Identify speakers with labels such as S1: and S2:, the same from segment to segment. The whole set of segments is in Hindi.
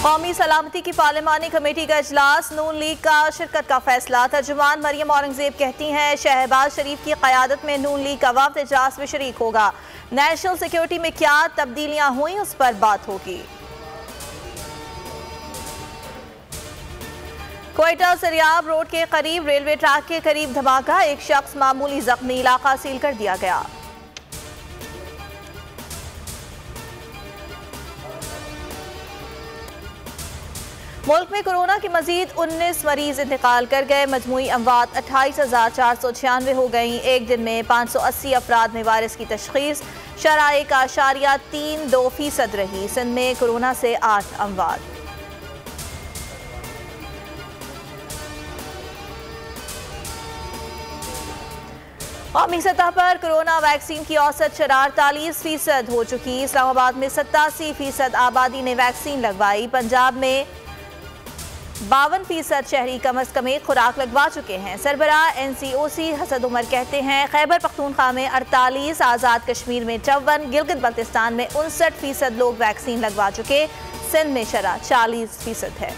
S1: कौमी सलामती की पार्लिमानी कमेटी का इजलास, नून लीग का शिरकत का फैसला। तर्जुमान मरियम औरंगजेब कहती हैं शहबाज शरीफ की क़यादत में नून लीग का वफ्द इजलास में शरीक होगा। नेशनल सिक्योरिटी में क्या तब्दीलियां हुई उस पर बात होगी। क्वेटा सरियाब रोड के करीब रेलवे ट्रैक के करीब धमाका, एक शख्स मामूली जख्मी, इलाका सील कर दिया गया। मुल्क में कोरोना के मजीद 19 मरीज इंतकाल कर गए। मजमूई अमवात 28,496 हो गई। एक दिन में 580 अफराद में वायरस की तशखीस, शरह 1.32% रही। सिंध में कोरोना से 8 अमवात। कौमी सतह पर कोरोना वैक्सीन की औसत शरह 48% हो चुकी। इस्लामाबाद में 87% आबादी ने वैक्सीन लगवाई। पंजाब में 52% शहरी कम अज कम एक खुराक लगवा चुके हैं। सरबराह NCOC हसद उमर कहते हैं खैबर पख्तूनख्वा में 48, आज़ाद कश्मीर में 54, गिलगित बल्तिस्तान में 59% लोग वैक्सीन लगवा चुके। सिंध में शरह 40% है।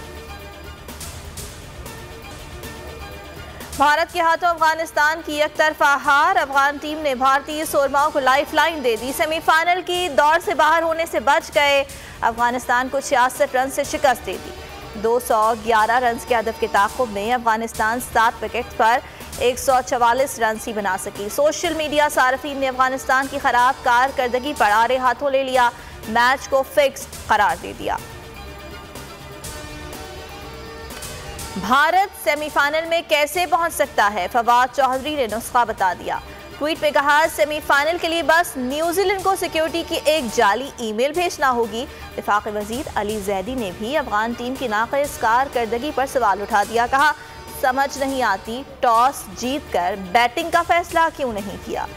S1: भारत के हाथों अफगानिस्तान की एक तरफा हार। अफगान टीम ने भारतीय शोरमाओं को लाइफलाइन दे दी। सेमीफाइनल की दौड़ से बाहर होने से बच गए। अफगानिस्तान को 66 रन से शिकस्त दे दी। 211 रन के हदफ के ताक़ुब में अफगानिस्तान 7 विकेट पर 144 रन ही बना सकी। सोशल मीडिया सार्फिन ने अफगानिस्तान की खराब कारकर्दगी पर आड़े हाथों ले लिया, मैच को फिक्स्ड करार दे दिया। भारत सेमीफाइनल में कैसे पहुंच सकता है, फवाद चौधरी ने नुस्खा बता दिया। ट्वीट में कहा सेमीफाइनल के लिए बस न्यूजीलैंड को सिक्योरिटी की एक जाली ईमेल भेजना होगी। वफाकी वजीर अली जैदी ने भी अफगान टीम की नाक़िस कारकर्दगी पर सवाल उठा दिया। कहा समझ नहीं आती टॉस जीतकर बैटिंग का फैसला क्यों नहीं किया।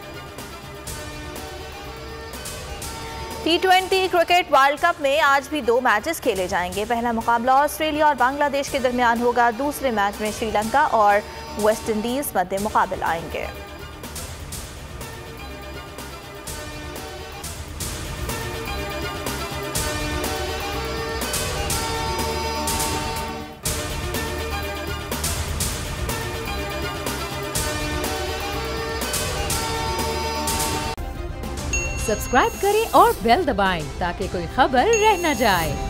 S1: T20 क्रिकेट वर्ल्ड कप में आज भी 2 मैचेस खेले जाएंगे। पहला मुकाबला ऑस्ट्रेलिया और बांग्लादेश के दरमियान होगा। दूसरे मैच में श्रीलंका और वेस्ट इंडीज मध्य मुकाबला आएंगे।
S2: सब्सक्राइब करें और बेल दबाएं ताकि कोई खबर रह न जाए।